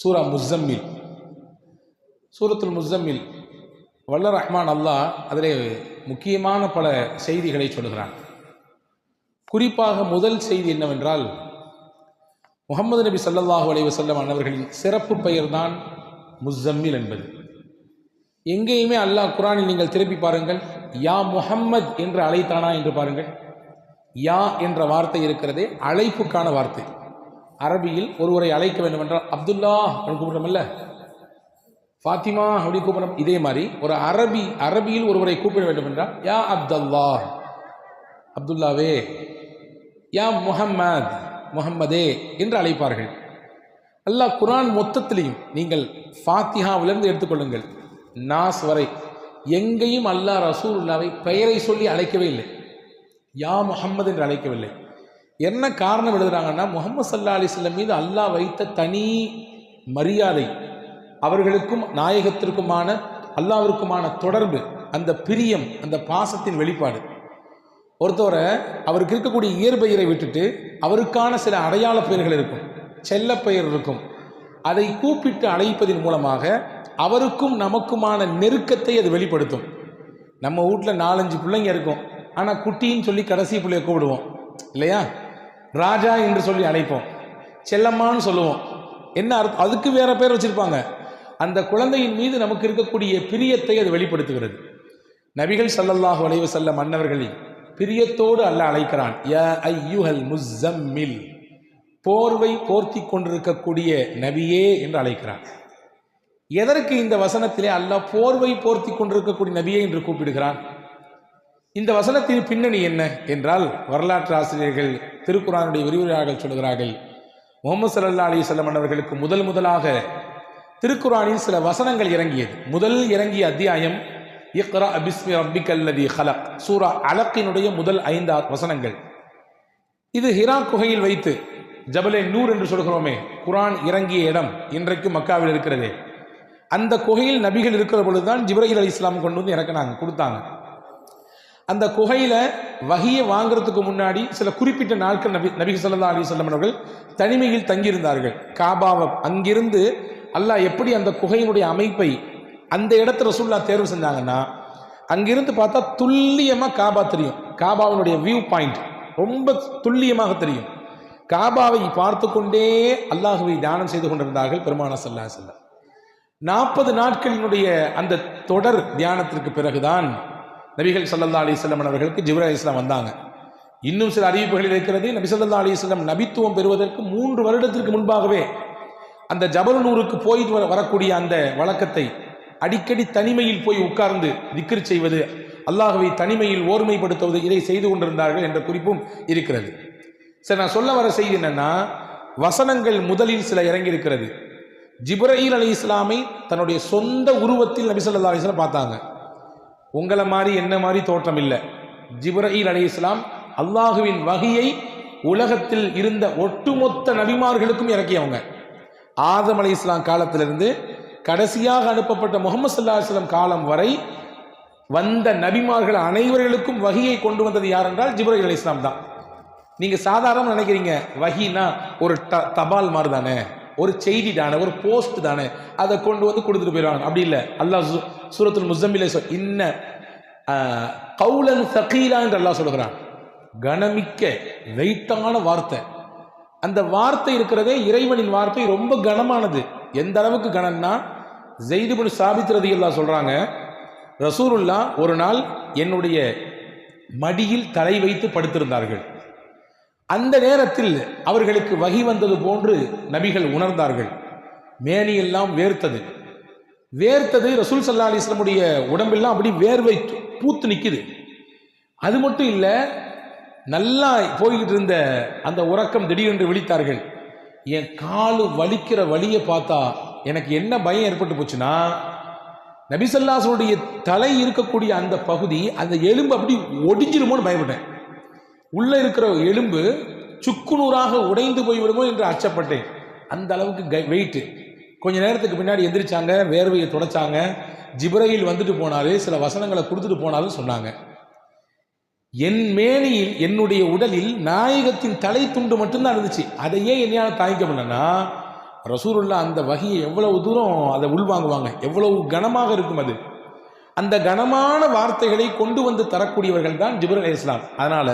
சூரா முஸ்ஸம்மில். சூரத்துல் முஸ்ஸம்மில் வல்ல ரஹ்மான் அல்லாஹ் அதிலே முக்கியமான பல செய்திகளை சொல்கிறான். குறிப்பாக முதல் செய்தி என்னவென்றால், முஹம்மது நபி ஸல்லல்லாஹு அலைஹி வஸல்லம் அன்னவர்களின் சிறப்பு பெயர்தான் முஸ்ஸம்மில் என்பது. எங்கேயுமே அல்லாஹ் குர்ஆனில் நீங்கள் திருப்பி பாருங்கள், யா முஹம்மத் என்று அழைத்தானா என்று பாருங்கள். யா என்ற வார்த்தை இருக்கிறதே அழைப்புக்கான வார்த்தை. அரபியில் ஒருவரை அழைக்க வேண்டும் என்றால் அப்துல்லா அப்படின்னு கூப்பிடுறோம்ல, ஃபாத்திமா அப்படி கூப்பிடுறோம். இதே மாதிரி ஒரு அரபியில் ஒருவரை கூப்பிட வேண்டும் என்றால் யா அப்துல்லா, அப்துல்லாவே, யா முஹம்மத், முஹம்மதே என்று அழைப்பார்கள். அல்லாஹ் குர்ஆன் மொத்தத்திலையும் நீங்கள் ஃபாத்திஹாவிலிருந்து எடுத்துக்கொள்ளுங்கள் நாஸ் வரை எங்கேயும் அல்லாஹ் ரசூலுல்லாவை பெயரை சொல்லி அழைக்கவே இல்லை, யா முஹம்மது என்று அழைக்கவில்லை. என்ன காரணம் எழுதுறாங்கன்னா, முஹம்மது ஸல்லல்லாஹு அலைஹி வஸல்லம் மீது அல்லாஹ் வைத்த தனி மரியாதை, அவர்களுக்கும் நாயகத்திற்குமான அல்லாஹ்விற்குமான தொடர்பு, அந்த பிரியம், அந்த பாசத்தின் வெளிப்பாடு. ஒருத்தவரை அவருக்கு இருக்கக்கூடிய இயற்பெயரை விட்டுட்டு அவருக்கான சில அடையாள பெயர்கள் இருக்கும், செல்ல பெயர் இருக்கும், அதை கூப்பிட்டு அழைப்பதன் மூலமாக அவருக்கும் நமக்குமான நெருக்கத்தை அது வெளிப்படுத்தும். நம்ம வீட்டில் 4-5 பிள்ளைங்க இருக்கும், ஆனால் குட்டின்னு சொல்லி கடைசி பிள்ளைய கூப்பிடுவோம் இல்லையா? ராஜா என்று சொல்லி அழைப்போம், செல்லம்மான்னு சொல்லுவோம். என்ன அர்த்தம்? அதுக்கு வேற பேர் வச்சிருப்பாங்க. அந்த குழந்தையின் மீது நமக்கு இருக்கக்கூடிய பிரியத்தை அது வெளிப்படுத்துகிறது. நபிகள் ஸல்லல்லாஹு அலைஹி வஸல்லம் அன்னவர்களை பிரியத்தோடு அல்லாஹ் அழைக்கிறான், யா ஐயுஹல் முஸ்ஸம்மில், போர்வை போர்த்தி கொண்டிருக்கக்கூடிய நபியே என்று அழைக்கிறான். எதற்கு இந்த வசனத்திலே அல்லாஹ் போர்வை போர்த்தி கொண்டிருக்கக்கூடிய நபியே என்று கூப்பிடுகிறான்? இந்த வசனத்தின் பின்னணி என்ன என்றால், வரலாற்று ஆசிரியர்கள், திருக்குர்ஆனுடைய விரிவுரையாளர்கள் சொல்கிறார்கள், முஹம்மது ஸல்லல்லாஹு அலைஹி வஸல்லம் அவர்களுக்கு முதலாக திருக்குர்ஆனில் சில வசனங்கள் இறங்கியது. முதல் இறங்கிய அத்தியாயம் இக்ரா பிஸ்மி ரப்பிக்கல்லதி ஹலக், சூரா அலக்கினுடைய முதல் 5 வசனங்கள். இது ஹிரா குகையில் வைத்து, ஜபலே நூர் என்று சொல்கிறோமே, குர்ஆன் இறங்கிய இடம் இன்றைக்கு மக்காவில் இருக்கிறதே, அந்த குகையில் நபிகள் இருக்கிற பொழுதுதான் ஜிப்ரீல் அலைஹிஸ்ஸலாம் கொண்டு வந்து இறக்குனாங்க, கொடுத்தாங்க. அந்த குகையில வஹியை வாங்குறதுக்கு முன்னாடி சில குறிப்பிட்ட நாட்கள் நபி ஸல்லல்லாஹு அலைஹி வஸல்லம் அவர்கள் தனிமையில் தங்கியிருந்தார்கள். காபாவை அங்கிருந்து அல்லாஹ் எப்படி அந்த குகையினுடைய அமைப்பை அந்த இடத்த ரசூலுல்லாஹ் தேர்வு செஞ்சாங்கன்னா, அங்கிருந்து பார்த்தா துல்லியமா காபா தெரியும். காபாவினுடைய வியூ பாயிண்ட் ரொம்ப துல்லியமாக தெரியும். காபாவை பார்த்து கொண்டே அல்லாஹுவை தியானம் செய்து கொண்டிருந்தார்கள் பெருமானார் ஸல்லல்லாஹு அலைஹி வஸல்லம். 40 நாட்களினுடைய அந்த தொடர் தியானத்திற்கு பிறகுதான் நபிகள் ஸல்லல்லாஹு அலைஹி வஸல்லம் அவர்களுக்கு ஜிப்ரீல் அலைஹிஸ்ஸலாம் வந்தாங்க. இன்னும் சில அறிவிப்புகளில் இருக்கிறது, நபி ஸல்லல்லாஹு அலைஹி வஸல்லம் நபித்துவம் பெறுவதற்கு 3 வருடத்திற்கு முன்பாகவே அந்த ஜபல் நூருக்கு போய் வரக்கூடிய அந்த வழக்கத்தை, அடிக்கடி தனிமையில் போய் உட்கார்ந்து திக்ர் செய்வது, அல்லாஹ்வை தனிமையில் ஓர்மைப்படுத்துவது, இதை செய்து கொண்டிருந்தார்கள் என்ற குறிப்பும் இருக்கிறது. சரி, நான் சொல்ல வர செய்தி என்னன்னா, வசனங்கள் முதலில் சில இறங்கி இருக்கிறது. ஜிப்ரீல் அலைஹிஸ்ஸலாமை தன்னுடைய சொந்த உருவத்தில் நபி ஸல்லல்லாஹு அலைஹி வஸல்லம் பார்த்தாங்க. உங்களை மாதிரி என்ன மாதிரி தோற்றம் இல்லை. ஜிப்ரீல் அலைஹிஸ்ஸலாம் அல்லாஹுவின் வஹியை உலகத்தில் இருந்த ஒட்டுமொத்த நபிமார்களுக்கும் இறக்கியவங்க. ஆதம் அலைஹிஸ்ஸலாம் காலத்திலிருந்து கடைசியாக அனுப்பப்பட்ட முஹம்மது ஸல்லல்லாஹு அலைஹி வஸல்லம் காலம் வரை வந்த நபிமார்கள் அனைவர்களுக்கும் வஹியை கொண்டு வந்தது யார் என்றால் ஜிப்ரீல் அலைஹிஸ்ஸலாம் தான். நீங்க சாதாரண நினைக்கிறீங்க, வஹினா ஒரு தபால் மாதிரி தானே, ஒரு செய்தி தானே, ஒரு போஸ்ட் தானே, அதை கொண்டு வந்து கொடுத்துட்டு போயிடுவாங்க. அப்படி இல்லை. அல்லாஹ் சூரத்துல் முஸ்ஸம்மிலே இன்ன கௌலன் ஸகீலா என்று அல்லாஹ் சொல்கிறான். கனமிக்க வெயிட்டான வார்த்தை. அந்த வார்த்தை இருக்கிறதே இறைவனின் வார்த்தை ரொம்ப கனமானது. எந்த அளவுக்கு கனம்னா, ஸைத் இப்னு சாபித் ரலியல்லாஹு சொல்றாங்க, ரசூலுல்லாஹ் ஒரு நாள் என்னுடைய மடியில் தலை வைத்து படுத்திருந்தார்கள். அந்த நேரத்தில் அவர்களுக்கு வஹி வந்தது போன்று நபிகள் உணர்ந்தார்கள். மேனியெல்லாம் வேர்த்தது. ரசூல் ஸல்லல்லாஹு அலைஹி வஸல்லமுடைய உடம்பெல்லாம் அப்படி வேர்வை பூத்து நிற்குது. அது மட்டும் இல்லை, நல்லா போய்கிட்டு இருந்த அந்த உறக்கம் திடீரென்று விழித்தார்கள். என் காலு வலிக்கிற வலியை பார்த்தா எனக்கு என்ன பயம் ஏற்பட்டு போச்சுன்னா, நபி ஸல்லல்லாஹு அலைஹி வஸல்லம் தலை இருக்கக்கூடிய அந்த பகுதி, அந்த எலும்பு அப்படி ஒடிஞ்சிருமோன்னு பயப்பட்டேன். உள்ள இருக்கிற எலும்பு சுக்குநூறாக உடைந்து போய்விடுமோ என்று அச்சப்பட்டேன். அந்த அளவுக்கு வெயிட். கொஞ்ச நேரத்துக்கு பின்னாடி எந்திரிச்சாங்க, வேர்வையை தொடச்சாங்க. ஜிப்ரீல் வந்துட்டு போனாரு, சில வசனங்களை கொடுத்துட்டு போனாலும் சொன்னாங்க. என் மேனியில், என்னுடைய உடலில் நாயகத்தின் தலை துண்டு மட்டும்தான் இருந்துச்சு. அதையே என்னையால் தாங்கிக்க முடியலன்னா, ரசூலுல்லாஹ் அந்த வஹியை எவ்வளவு தூரம் அதை உள்வாங்குவாங்க, எவ்வளவு கனமாக இருக்கும் அது. அந்த கனமான வார்த்தைகளை கொண்டு வந்து தரக்கூடியவர்கள் தான் ஜிப்ரீல் அலைஹிஸ்ஸலாம். அதனால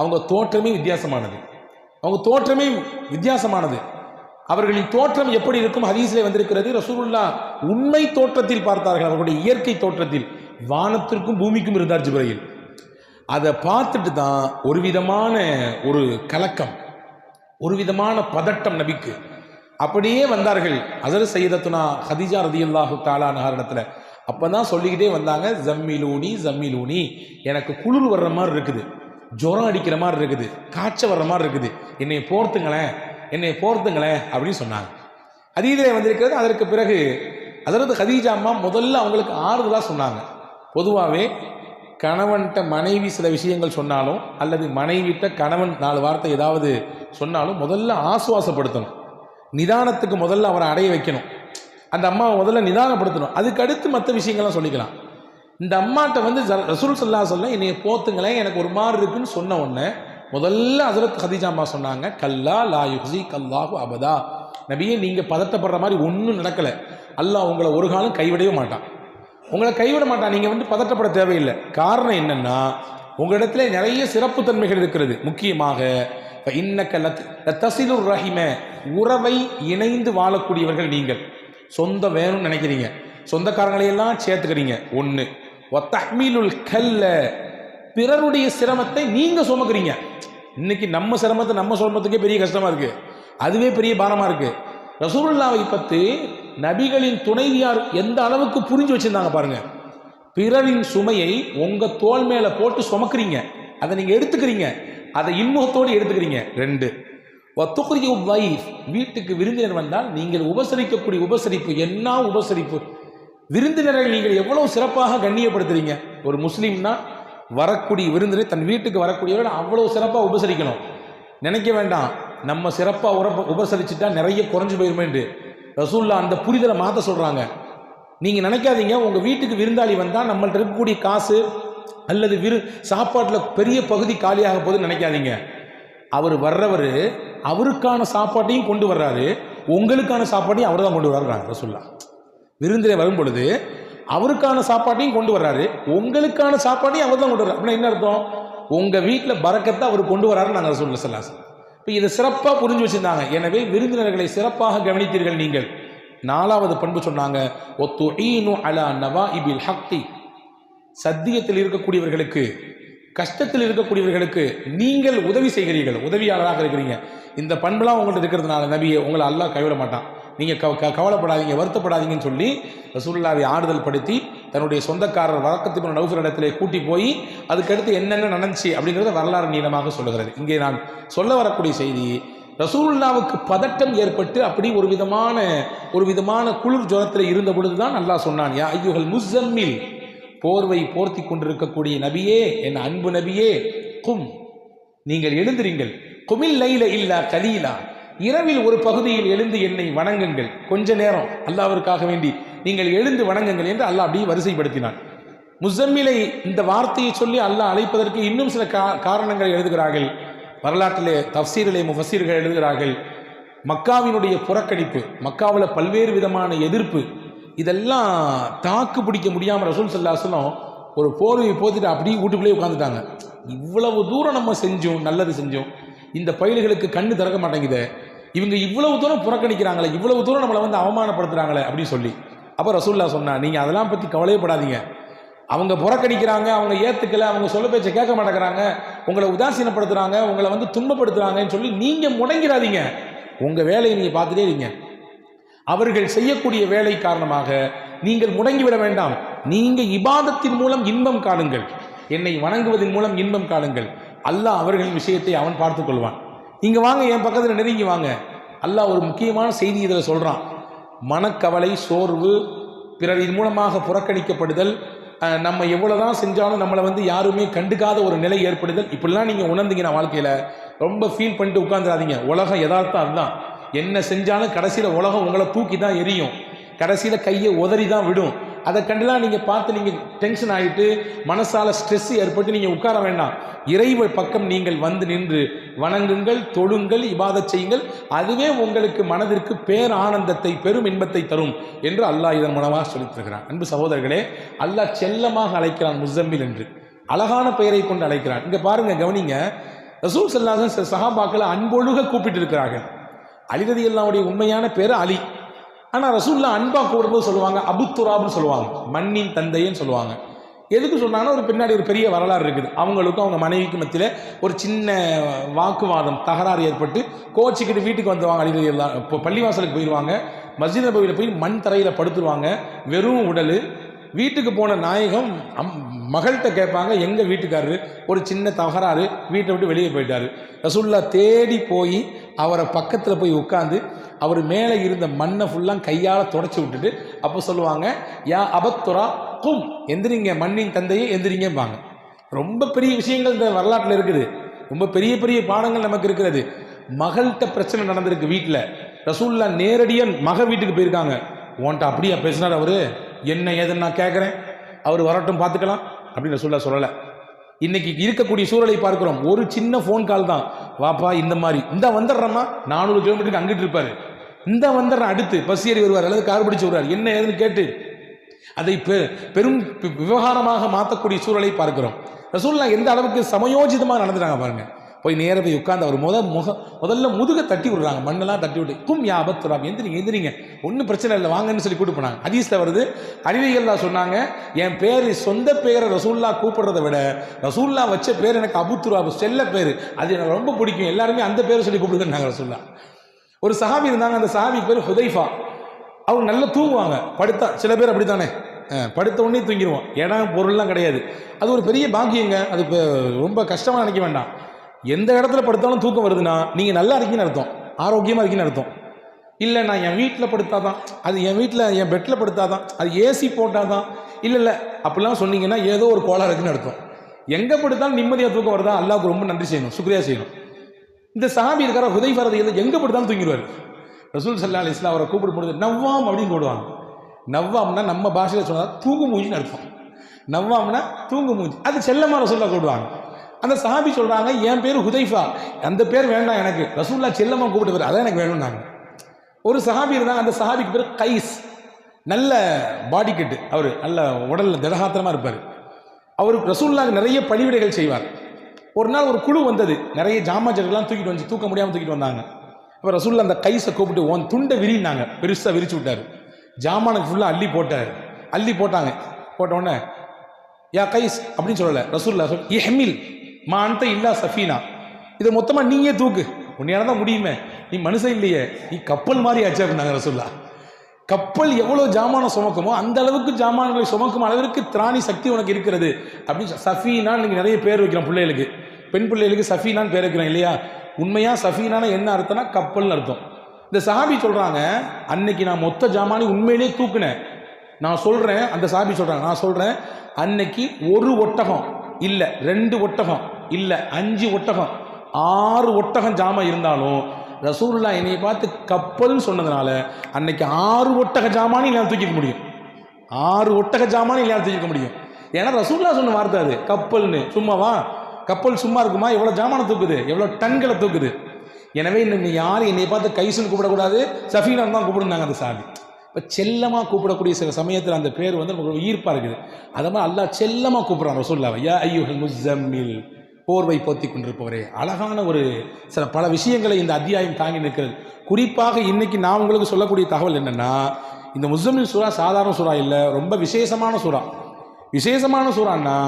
அவங்க தோற்றமே வித்தியாசமானது, அவங்க தோற்றமே வித்தியாசமானது. அவர்களின் தோற்றம் எப்படி இருக்கும் ஹதீஸிலே வந்திருக்கிறது. ரசூலுல்லாஹ் உண்மை தோற்றத்தில் பார்த்தார்கள், அவர்களுடைய இயற்கை தோற்றத்தில் வானத்திற்கும் பூமிக்கும் இருந்தார் ஜிப்ரீல். அதை பார்த்துட்டு தான் ஒரு விதமான ஒரு கலக்கம், ஒரு விதமான பதட்டம் நபிக்கு. அப்படியே வந்தார்கள் ஹஸரத் சையதத்துனா ஹதீஜா ரலியல்லாஹு தஆலா அன்ஹா இடத்துல. அப்பதான் சொல்லிக்கிட்டே வந்தாங்க, ஜம்மிலூனி ஜம்மிலூனி, எனக்கு குளிர் வர்ற மாதிரி இருக்குது, ஜுரம் அடிக்கிற மாதிரி இருக்குது, காய்ச்சல் வர்ற மாதிரி இருக்குது, என்னை போர்த்துங்களேன், என்னை போர்த்துங்களேன் அப்படின்னு சொன்னாங்க. ஹதீஸிலே வந்திருக்கிறது. அதற்கு பிறகு ஹஸரத் ஹதீஜா அம்மா முதல்ல அவங்களுக்கு ஆறுதலாக சொன்னாங்க. பொதுவாகவே கணவன்கிட்ட மனைவி சில விஷயங்கள் சொன்னாலும் அல்லது மனைவிட்ட கணவன் 4 வார்த்தை ஏதாவது சொன்னாலும் முதல்ல ஆசுவாசப்படுத்தணும், நிதானத்துக்கு முதல்ல அவரை அடைய வைக்கணும், அந்த அம்மாவை முதல்ல நிதானப்படுத்தணும், அதுக்கு அடுத்து மற்ற விஷயங்கள்லாம் சொல்லிக்கலாம். இந்த அம்மாட்ட வந்து ரசூல் ஸல்லல்லாஹு அலைஹி வஸல்லம் என்னைய போத்துங்களேன், எனக்கு ஒரு மாதிரி இருக்குன்னு சொன்ன உடனே முதல்ல ஹஸரத் ஹதீஜா அம்மா சொன்னாங்க, கல்லா லா யுஹ்ஸிக அல்லாஹு அபதா, நபியே நீங்கள் பதட்டப்படுற மாதிரி ஒன்றும் நடக்கலை, அல்லாஹ் உங்களை ஒரு காலம் கைவிடவே மாட்டான், உங்களை கைவிட மாட்டான், நீங்கள் வந்து பதட்டப்பட தேவையில்லை. காரணம் என்னன்னா உங்களிடத்துல நிறைய சிறப்பு தன்மைகள் இருக்கிறது. முக்கியமாக இன்னக்க லதஸிலுர் ரஹிம, உறவை இணைந்து வாழக்கூடியவர்கள் நீங்கள். சொந்தம் வேணும்னு நினைக்கிறீங்க, சொந்தக்காரங்களையெல்லாம் சேர்த்துக்கிறீங்க ஒன்று. வத்தஹ்மீலுல் கல்ல, பிறருடைய சிரமத்தை நீங்க சுமக்கிறீங்க. இன்னைக்கு நம்ம சிரமத்தை நம்ம சுமத்துக்கே பெரிய கஷ்டமா இருக்கு, அதுவே பெரிய பாரமா இருக்கு. ரசூலுல்லாஹை பற்றி நபிகளின் துணைவியார் எந்த அளவுக்கு புரிஞ்சு வச்சிருந்தாங்க பாருங்க. பிறரின் சுமையை உங்க தோள் மேல போட்டு சுமக்கிறீங்க, அதை நீங்க எடுத்துக்கிறீங்க, அதை இன்முகத்தோடு எடுத்துக்கிறீங்க. 2, வீட்டுக்கு விருந்தினர் வந்தால் நீங்கள் உபசரிக்கக்கூடிய உபசரிப்பு என்ன உபசரிப்பு! விருந்தினரை நீங்கள் எவ்வளவு சிறப்பாக கண்ணியப்படுத்துறீங்க. ஒரு முஸ்லீம்னா வரக்கூடிய விருந்தினர் தன் வீட்டுக்கு வரக்கூடியவர்கள் அவ்வளவு சிறப்பாக உபசரிக்கணும். நினைக்க வேண்டாம் நம்ம சிறப்பாக உபசரிச்சுட்டா நிறைய குறைஞ்சு போயிருமே என்று. ரசூலுல்லாஹ் அந்த புரிதலை மாற்ற சொல்றாங்க. நீங்க நினைக்காதீங்க உங்க வீட்டுக்கு விருந்தாளி வந்தா நம்மள்ட்ட இருக்கக்கூடிய காசு அல்லது சாப்பாட்டில் பெரிய பகுதி காலியாக போகுதுன்னு நினைக்காதீங்க. அவர் வர்றவர் அவருக்கான சாப்பாட்டையும் கொண்டு வர்றாரு, உங்களுக்கான சாப்பாட்டையும் அவர் தான் கொண்டு வர்றாரு. ரசூலுல்லாஹ் விருந்திலே வரும் பொழுது அவருக்கான சாப்பாட்டையும் கொண்டு வர்றாரு, உங்களுக்கான சாப்பாட்டையும் அவர் தான் கொண்டு வர்றாரு. அப்படின்னா என்ன அர்த்தம்? உங்க வீட்டில் பரக்கத்தை அவர் கொண்டு வர்றாரு. நாங்கள் ரசூலுல்லாஹ் ஸல்லல்லாஹு அலைஹி வஸல்லம் இப்போ இதை சிறப்பாக புரிஞ்சு வச்சிருந்தாங்க. எனவே விருந்தினர்களை சிறப்பாக கவனித்தீர்கள் நீங்கள். 4வது பண்பு சொன்னாங்க, ஒத்துஈனு அலா நவாஇபில் ஹக்கி, சத்தியத்தில் இருக்கக்கூடியவர்களுக்கு, கஷ்டத்தில் இருக்கக்கூடியவர்களுக்கு நீங்கள் உதவி செய்கிறீர்கள், உதவியாளராக இருக்கிறீங்க. இந்த பண்பெல்லாம் உங்கள்கிட்ட இருக்கிறதுனால நபியை உங்களை அல்லாஹ் கைவிட மாட்டான், நீங்கள் கவலைப்படாதீங்க, வருத்தப்படாதீங்கன்னு சொல்லி ரசூலுல்லாஹ்வை ஆறுதல் படுத்தி தன்னுடைய சொந்தக்காரர் வரக்கத் இப்னு நௌஃபல் இடத்திலே கூட்டி போய் அதுக்கடுத்து என்னென்ன நடந்துச்சு அப்படிங்கிறத வரலாறு நீளமாக சொல்லுகிறது. இங்கே நான் சொல்ல வரக்கூடிய செய்தி, ரசூலுல்லாஹ்வுக்கு பதட்டம் ஏற்பட்டு அப்படி ஒரு விதமான குளிர் ஜுரத்தில் இருந்த பொழுதுதான் அல்லாஹ் சொன்னான், யா அய்யுஹல் முஸம்மில், போர்வை போர்த்தி கொண்டிருக்கக்கூடிய நபியே, என் அன்பு நபியே, கும், நீங்கள் எழுந்திருங்கள், குமில் லைல இல்லா கலீலா, இரவில் ஒரு பகுதியில் எழுந்து என்னை வணங்குங்கள், கொஞ்ச நேரம் அல்லாஹ்விற்காக வேண்டி நீங்கள் எழுந்து வணங்குங்கள் என்று அல்லாஹ் அப்படியே வரிசைப்படுத்தினான். முஸம்மிலை இந்த வார்த்தையை சொல்லி அல்லாஹ் அழைப்பதற்கு இன்னும் சில காரணங்களை எழுதுகிறார்கள். வரலாற்றிலே தஃப்சீரிலே முஃபஸ்ஸீர்கள் எழுதுகிறார்கள், மக்காவினுடைய புறக்கணிப்பு, மக்காவில் பல்வேறு விதமான எதிர்ப்பு, இதெல்லாம் தாக்கு பிடிக்க முடியாமல் ரசூல் ஸல்லல்லாஹு அலைஹி வஸல்லம் ஒரு போர்வையை போத்திட்டு அப்படியே வீட்டுக்குள்ளேயே உட்காந்துட்டாங்க. இவ்வளவு தூரம் நம்ம செஞ்சோம், நல்லது செஞ்சோம், இந்த பயில்களுக்கு கண்ணு திறக்க மாட்டேங்குது, இவங்க இவ்வளவு தூரம் புறக்கணிக்கிறாங்களே, இவ்வளவு தூரம் நம்மளை வந்து அவமானப்படுத்துறாங்களே அப்படின்னு சொல்லி. அப்போ ரசூலுல்லாஹ் சொன்னா, நீங்கள் அதெல்லாம் பற்றி கவலையப்படாதீங்க, அவங்க புறக்கணிக்கிறாங்க, அவங்க ஏற்றுக்கலை, அவங்க சொல்ல பேச்சை கேட்க மாட்டேங்கிறாங்க, உங்களை உதாசீனப்படுத்துகிறாங்க, உங்களை வந்து துன்பப்படுத்துகிறாங்கன்னு சொல்லி நீங்கள் முடங்கிறாதீங்க, உங்கள் வேலையை நீங்கள் பார்த்துட்டே இருங்க. அவர்கள் செய்யக்கூடிய வேலை காரணமாக நீங்கள் முடங்கிவிட வேண்டாம். நீங்கள் இபாதத்தின் மூலம் இன்பம் காணுங்கள், என்னை வணங்குவதன் மூலம் இன்பம் காணுங்கள், அல்லாஹ் அவர்களின் விஷயத்தை அவன் பார்த்துக் கொள்வான். நீங்க வாங்க, என் பக்கத்தில் நெருங்கி வாங்க. அல்லாஹ் ஒரு முக்கியமான செய்தி இதில் சொல்றான். மனக்கவலை, சோர்வு, பிறரின் மூலமாக புறக்கணிக்கப்படுதல், நம்ம எவ்வளவுதான் செஞ்சாலும் நம்மளை வந்து யாருமே கண்டுக்காத ஒரு நிலை ஏற்படுதல், இப்படிலாம் நீங்க உணர்ந்தீங்கன்னா வாழ்க்கையில ரொம்ப ஃபீல் பண்ணிட்டு உட்கார்ந்துடாதீங்க. உலகம் யதார்த்தம் அதுதான். என்ன செஞ்சாலும் கடைசியில் உலகம் உங்களை தூக்கி தான் எரியும், கடைசியில் கையை உதறி தான் விடும். அதை கண்டுலாம் நீங்கள் பார்த்து நீங்கள் டென்ஷன் ஆகிட்டு மனசால ஸ்ட்ரெஸ் ஏற்பட்டு நீங்கள் உட்கார வேண்டாம். இறைவ பக்கம் நீங்கள் வந்து நின்று வணங்குங்கள், தொழுங்கள், இபாதத் செய்யுங்கள். அதுவே உங்களுக்கு மனதிற்கு பேர் ஆனந்தத்தை, பெரும் இன்பத்தை தரும் என்று அல்லாஹ் இதன் மூலமாக சொல்லித் தருகிறான். அன்பு சகோதரர்களே, அல்லாஹ் செல்லமாக அழைக்கிறான் முஸம்மில் என்று, அழகான பெயரை கொண்டு அழைக்கிறான். இங்கே பாருங்க, கவனிங்க. ரசூல் ஸல்லல்லாஹு அலைஹி வஸல்லம் சஹாபாக்களை அன்பொழுக கூப்பிட்டு இருக்கிறார்கள். அலி ரலியல்லாஹுடைய உண்மையான பேர் அலி. ஆனால் ரசூல்லா அன்பா கூடும்போது சொல்லுவாங்க அபுத்துராப்னு சொல்லுவாங்க, மண்ணின் தந்தைன்னு சொல்லுவாங்க. எதுக்கு சொன்னாங்கன்னா, ஒரு பின்னாடி ஒரு பெரிய வரலாறு இருக்குது. அவங்களுக்கும் அவங்க மனைவிக்கு மத்தியில் ஒரு சின்ன வாக்குவாதம், தகராறு ஏற்பட்டு கோச்சிக்கிட்டு வீட்டுக்கு வந்துடுவாங்க. அலி ரலியல்லாஹு இப்போ பள்ளிவாசலுக்கு போயிடுவாங்க. மஸ்ஜித் நபவியில் போய் மண் தரையில் படுத்துருவாங்க, வெறும் உடல். வீட்டுக்கு போன நாயகம் மகள்கிட்ட கேட்பாங்க, எங்கள் வீட்டுக்காரரு ஒரு சின்ன தகராறு, வீட்டை விட்டு வெளியே போயிட்டாரு. ரசூல்லா தேடி போய் அவரை பக்கத்தில் போய் உட்காந்து அவர் மேலே இருந்த மண்ணை ஃபுல்லாக கையால் தொடச்சி விட்டுட்டு அப்போ சொல்லுவாங்க, யா அபத்துரா கும், எந்திரிங்க மண்ணின் தந்தையே எந்திரிங்கம்பாங்க. ரொம்ப பெரிய விஷயங்கள் இந்த வரலாற்றில் இருக்குது. ரொம்ப பெரிய பெரிய பாடங்கள் நமக்கு இருக்கிறது. மகள்கிட்ட பிரச்சனை நடந்திருக்கு வீட்டில். ரசூல்லா நேரடியாக மக வீட்டுக்கு போயிருக்காங்க. உன்ட்ட அப்படியா பேசினார் அவரு, என்ன ஏதுன்னு நான் கேட்குறேன், அவர் வரட்டும் பார்த்துக்கலாம் அப்படின்னு ரசூல்லா சொல்லலை. இன்னைக்கு இருக்கக்கூடிய சூழலை பார்க்கிறோம். ஒரு சின்ன ஃபோன் கால் தான், வாப்பா இந்த மாதிரி இந்த வந்துடுறோமா, 400 கிலோமீட்டருக்கு அங்கிட்டு இருப்பாரு, இந்த வந்துடுறேன், அடுத்து பஸ் ஏறி வருவார் அல்லது கார் பிடிச்சு வருவார், என்ன ஏதுன்னு கேட்டு அதை பெரும் விவகாரமாக மாற்றக்கூடிய சூழலை பார்க்கிறோம். ரசூல்லா எந்த அளவுக்கு சமயோஜிதமாக நடந்துட்டாங்க பாருங்க. போய் நேர போய் உட்கார்ந்து அவர் முதல்ல முதுக தட்டி விடுறாங்க, மண்ணெல்லாம் தட்டி விட்டு, கும் யா அபத்துராப், எந்திரிங்க ஒன்றும் பிரச்சனை இல்லை வாங்கன்னு சொல்லி கூப்பிட்டு போனாங்க. ஹதீஸ்ல வருது, அலி ரலியல்லாஹு சொன்னாங்க, என் பேர் சொந்த பேரை ரசூல்லா கூப்பிடுறதை விட ரசூல்லா வச்ச பேர் எனக்கு அபுத்துராப், செல்ல பேர், அது எனக்கு ரொம்ப பிடிக்கும், எல்லாருமே அந்த பேரை சொல்லி கூப்பிடுங்க ரசூல்லா. ஒரு சஹாபி இருந்தாங்க, அந்த சஹாபி பேர் ஹுதைஃபா. அவங்க நல்லா தூங்குவாங்க, படுத்தா. சில பேர் அப்படித்தானே, படுத்த உடனே தூங்கிடுவோம், இடம் பொருள்லாம் கிடையாது. அது ஒரு பெரிய பாக்கியங்க, அது ரொம்ப கஷ்டமாக நினைக்க வேண்டாம். எந்த இடத்துல படுத்தாலும் தூக்கம் வருதுன்னா நீங்கள் நல்லா இருக்கீங்கன்னு அர்த்தம், ஆரோக்கியமாக இருக்கீங்கன்னு அர்த்தம். இல்லை நான் என் வீட்டில் படுத்தாதான், அது என் வீட்டில் என் பெட்டில் படுத்தாதான், அது ஏசி போட்டால் தான், இல்லை அப்படிலாம் சொன்னீங்கன்னா ஏதோ ஒரு கோளாறு இருக்குன்னு அர்த்தம். எங்கே படுத்தாலும் நிம்மதியாக தூக்கம் வருதா, அல்லாஹ்வுக்கு ரொம்ப நன்றி செய்யணும், சுக்ரியா செய்யணும். இந்த சஹாபி இருக்கிற ஹுதைஃபா ரலியல்லாஹு எங்கே படுத்தாலும் தூங்கிடுவார். ரசூல் ஸல்லல்லாஹு அலைஹி வஸல்லம் அவரை கூப்பிட்டு போடுறது நவ்வாம் அப்படின்னு போடுவாங்க. நவ்வாம்னா நம்ம பாஷையில் சொன்னால் தூங்கு மூஞ்சின்னு அர்த்தம். நவ்வாம்னா தூங்கு மூஞ்சி, அது செல்லமாக ரசூல்லா கூப்பிடுவாங்க. அந்த சஹாபி சொல்றாங்க, என் பேர் ஹுதைஃபா, அந்த பேர் வேண்டாம் எனக்கு, ரசூல்லா செல்லமா கூப்பிட்டு பேர் அதான் எனக்கு வேணும்னாங்க. ஒரு சஹாபி இருந்தாங்க, அந்த சஹாபிக்கு பேர் கைஸ். நல்ல பாடி கட்டு, அவர் நல்ல உடல்ல திடகாத்திரமா இருப்பார். அவர் ரசூலுல்லாஹ்க்கு நிறைய பணிவிடைகள் செய்வார். ஒரு நாள் ஒரு குழு வந்தது, நிறைய ஜாமாஜெல்லாம் தூக்கிட்டு வந்து, தூக்க முடியாமல் தூக்கிட்டு வந்தாங்க. அப்போ ரசூலுல்லாஹ் அந்த கைஸை கூப்பிட்டு உன் துண்டை விரினாங்க, பெருசாக விரிச்சு விட்டார். ஜாமானுக்கு ஃபுல்லாக அள்ளி போட்டாங்க. போட்ட உடனே யா கைஸ் அப்படின்னு சொல்லலை, ரசூலுல்லாஹ் சொல் இஹ்மில் மா அன்த இல்லா சஃபீனா, இதை மொத்தமாக நீயே தூக்கு, உன்னையால தான் முடியுமே, நீ மனுஷன் இல்லையே, நீ கப்பல் மாதிரி ஆச்சு அப்படின்னாங்க ரசூலுல்லாஹ். கப்பல் எவ்வளோ ஜாமானை சுமக்குமோ அந்த அளவுக்கு ஜாமான்களை சுமக்கும் அளவிற்கு திராணி சக்தி உனக்கு இருக்கிறது அப்படின்னு. சஃபீனான்னு நீங்கள் நிறைய பேர் வைக்கிறோம் பிள்ளைகளுக்கு, பெண் பிள்ளைகளுக்கு சஃபீனான்னு பேர் வைக்கிறோம் இல்லையா. உண்மையாக சஃபீனான என்ன அர்த்தம்னா கப்பல்னு அர்த்தம். இந்த சஹாபி சொல்கிறாங்க, அன்னைக்கு நான் மொத்த ஜாமானி உண்மையிலே தூக்குனேன். நான் சொல்கிறேன், அந்த சஹாபி சொல்கிறாங்க, நான் சொல்கிறேன், அன்னைக்கு ஒரு ஒட்டகம் இல்லை, 2 ஒட்டகம் இல்லை, 5 ஒட்டகம், 6 ஒட்டகம் ஜாமான் இருந்தாலும் ரசூலுல்லாஹ் என்னை பார்த்து கப்பல்னு சொன்னதுனால அன்னைக்கு 6 ஒட்டக ஜாமானி என்னால் தூக்கிக்க முடியும். 6 ஒட்டக ஜாமானி என்னால் தூக்கிக்க முடியும். ஏன்னா ரசூலுல்லாஹ் சொன்ன வார்த்தை அது, கப்பல்னு. சும்மாவா கப்பல் சும்மா இருக்குமா? எவ்வளோ ஜாமானை தூக்குது, எவ்வளோ டன்களை தூக்குது. எனவே இன்னும் யாரும் என்னை பார்த்து கைசுன்னு கூப்பிடக்கூடாது, சஃபீனான் தான் கூப்பிடுனாங்க அந்த சாமி. இப்போ செல்லமாக கூப்பிடக்கூடிய சில சமயத்தில் அந்த பேர் வந்து நமக்கு ஈர்ப்பாக இருக்குது. அதை மாதிரி அல்லாஹ் செல்லமாக கூப்பிட்றான் ரசூலுல்லாஹ், யா அய்யுஹல் முஸம்மில், போர்வை போத்தி கொண்டிருப்பவரே. அழகான ஒரு சில பல விஷயங்களை இந்த அத்தியாயம் தாங்கி நிற்கிறது. குறிப்பாக இன்னைக்கு நான் உங்களுக்கு சொல்லக்கூடிய தகவல் என்னென்னா, இந்த முஸம்மில் சூரா சாதாரண சூறா இல்லை, ரொம்ப விசேஷமான சூறா. விசேஷமான சூறான்னா,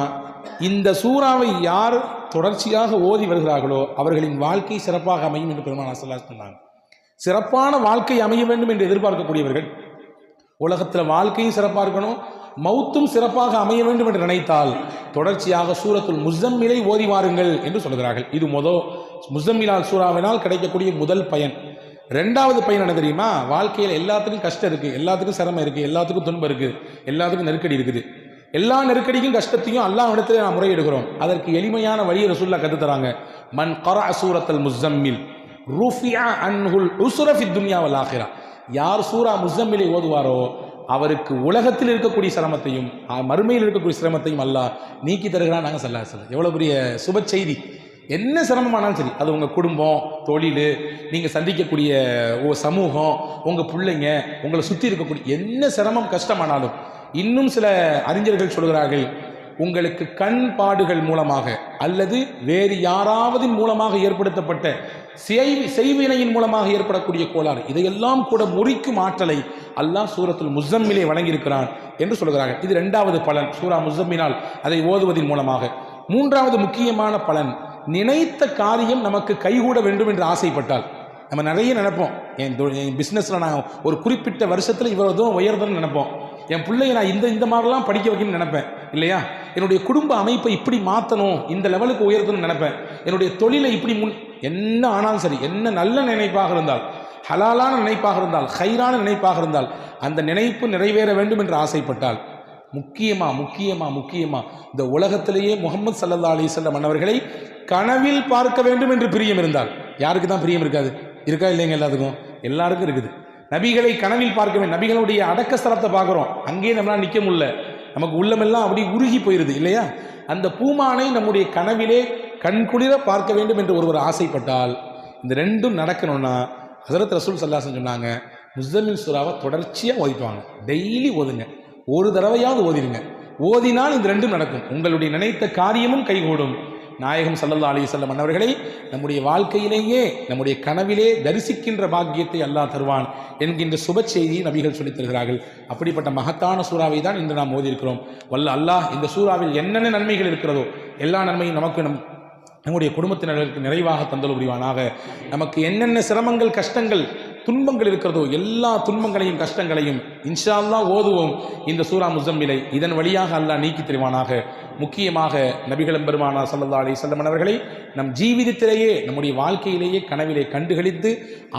இந்த சூறாவை யார் தொடர்ச்சியாக ஓதி வருகிறார்களோ அவர்களின் வாழ்க்கை சிறப்பாக அமையும் என்று பெருமானார் ஸல்லல்லாஹு அலைஹி வஸல்லம் சொன்னாங்க. சிறப்பான வாழ்க்கை அமைய வேண்டும் என்று எதிர்பார்க்கக்கூடியவர்கள், உலகத்தில் வாழ்க்கையும் சிறப்பாக இருக்கணும், மௌத்தும் சிறப்பாக அமைய வேண்டும் என்று நினைத்தால் தொடர்ச்சியாக சூரத்துல் முஸம்மிலை ஓதி வாருங்கள் என்று சொல்கிறார்கள். இது முஸம்மிலால் சூறாவினால் கிடைக்கக்கூடிய முதல் பயன். 2வது பயன் என்ன தெரியுமா? வாழ்க்கையில் எல்லாத்துக்கும் கஷ்டம் இருக்குது, எல்லாத்துக்கும் சிரமம் இருக்குது, எல்லாத்துக்கும் துன்பம் இருக்குது, எல்லாத்துக்கும் நெருக்கடி இருக்குது. எல்லா நெருக்கடிக்கும் கஷ்டத்தையும் அல்லாஹ் இடத்துல நான் முறையிடுகிறோம். அதற்கு எளிமையான வழியை ரசூலுல்லாஹ் கற்று தராங்க. மன் கரஅ சூரத்துல் முஸம்மில் ருஃபிஅ அன்ஹுல் உஸ்ர ஃபித் துன்யா வல் ஆখিরা. யார் சூரா முஸம்மிலை ஓதுவாரோ அவருக்கு உலகத்தில் இருக்கக்கூடிய சிரமத்தையும் மறுமையில் இருக்கக்கூடிய சிரமத்தையும் அல்லாஹ் நீக்கி தருகிறான். நாங்கள் ஸல்லல்லாஹு அலைஹி வஸல்லம். எவ்வளோ பெரிய சுப செய்தி! என்ன சிரமமானாலும் சரி, அது உங்கள் குடும்பம், தொழில், நீங்கள் சந்திக்கக்கூடிய சமூகம், உங்கள் பிள்ளைங்க, உங்களை சுற்றி இருக்கக்கூடிய என்ன சிரமம் கஷ்டமானாலும், இன்னும் சில அறிஞர்கள் சொல்கிறார்கள், உங்களுக்கு கண் பாடுகள் மூலமாக அல்லது வேறு யாராவது மூலமாக ஏற்படுத்தப்பட்ட செய்வினையின் மூலமாக ஏற்படக்கூடிய கோளாறு, இதையெல்லாம் கூட முறிக்கும் ஆற்றலை அல்லாஹ் சூரத்துல் முஸம்மிலே வழங்கியிருக்கிறான் என்று சொல்கிறார்கள். இது இரண்டாவது பலன், சூரா முஸம்மினால் அதை ஓதுவதன் மூலமாக. மூன்றாவது முக்கியமான பலன், நினைத்த காரியம் நமக்கு கைகூட வேண்டும் என்று ஆசைப்பட்டால். நம்ம நிறைய நினைப்போம், என் பிஸ்னஸில் நான் ஒரு குறிப்பிட்ட வருஷத்தில் இவ்வளவு தூரம் உயர்தன்னு நினைப்போம், என் பிள்ளைய நான் இந்த மாதிரிலாம் படிக்க வைக்கணும்னு நினைப்பேன் இல்லையா, என்னுடைய குடும்ப அமைப்பை இப்படி மாற்றணும், இந்த லெவலுக்கு உயர்த்தணும்னு நினைப்பேன், என்னுடைய தொழிலை இப்படி என்ன ஆனாலும் சரி, என்ன நல்ல நினைப்பாக இருந்தால், ஹலாலான நினைப்பாக இருந்தால், ஹைரான நினைப்பாக இருந்தால், அந்த நினைப்பு நிறைவேற வேண்டும் என்று ஆசைப்பட்டால், முக்கியமா இந்த உலகத்திலேயே முஹம்மது ஸல்லல்லாஹு அலைஹி வஸல்லம் அவர்களை கனவில் பார்க்க வேண்டும் என்று பிரியம் இருந்தால், யாருக்கு தான் பிரியம் இருக்காது? இருக்கா இல்லைங்க? எல்லாருக்கும் இருக்குது. நபிகளை கனவில் பார்க்க வேண்டும். நபிகளுடைய அடக்க ஸ்தலத்தை பார்க்குறோம், அங்கேயே நம்மளால் நிற்க முடியல, நமக்கு உள்ளமெல்லாம் அப்படி உருகி போயிருது இல்லையா? அந்த பூமானை நம்முடைய கனவிலே கண்குளிர பார்க்க வேண்டும் என்று ஒருவர் ஆசைப்பட்டால், இந்த ரெண்டும் நடக்கணும்னா ஹஸரத் ரசூல் ஸல்லல்லாஹு அலைஹி வஸல்லம் சொன்னாங்க, முஸம்மில் சூராவை தொடர்ச்சியாக ஓதிட்டுவாங்க. டெய்லி ஓதுங்க, ஒரு தடவையாவது ஓதிடுங்க. ஓதினால் இந்த ரெண்டும் நடக்கும், உங்களுடைய நினைத்த காரியமும் கைகூடும். நாயகம் ஸல்லல்லாஹு அலைஹி வஸல்லம் அவர்களை நம்முடைய வாழ்க்கையிலேயே, நம்முடைய கனவிலே தரிசிக்கின்ற பாக்கியத்தை அல்லாஹ் தருவான் என்கின்ற சுப செய்தியை நபிகள் சொல்லித் தருகிறார்கள். அப்படிப்பட்ட மகத்தான சூறாவை தான் இன்று நாம் ஓதியிருக்கிறோம். வல்ல அல்லாஹ் இந்த சூறாவில் என்னென்ன நன்மைகள் இருக்கிறதோ எல்லா நன்மையும் நமக்கு நம்முடைய குடும்பத்தினர்களுக்கு நிறைவாக தந்தல் புரிவானாக. நமக்கு என்னென்ன சிரமங்கள், கஷ்டங்கள், துன்பங்கள் இருக்கிறதோ எல்லா துன்பங்களையும் கஷ்டங்களையும் இன்ஷா அல்லாஹ் ஓதுவோம் இந்த சூரா முஸம்மிலை. இதன் வழியாக அல்லாஹ் நீக்கி தருவானாக. முக்கியமாக நபிகளும் பெருமானார் ஸல்லல்லாஹு அலைஹி வஸல்லம் அவர்களை நம் ஜீவிதத்திலேயே, நம்முடைய வாழ்க்கையிலேயே கனவிலே கண்டுகளித்து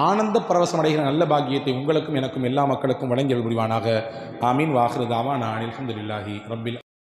ஆனந்த பரவசம் அடைகிற நல்ல பாக்கியத்தை உங்களுக்கும் எனக்கும் எல்லா மக்களுக்கும் வழங்கி புரிவானாக. ஆமீன். வாஹிரு தாவானா அனில் ஹம்துலில்லாஹி ரப்பில்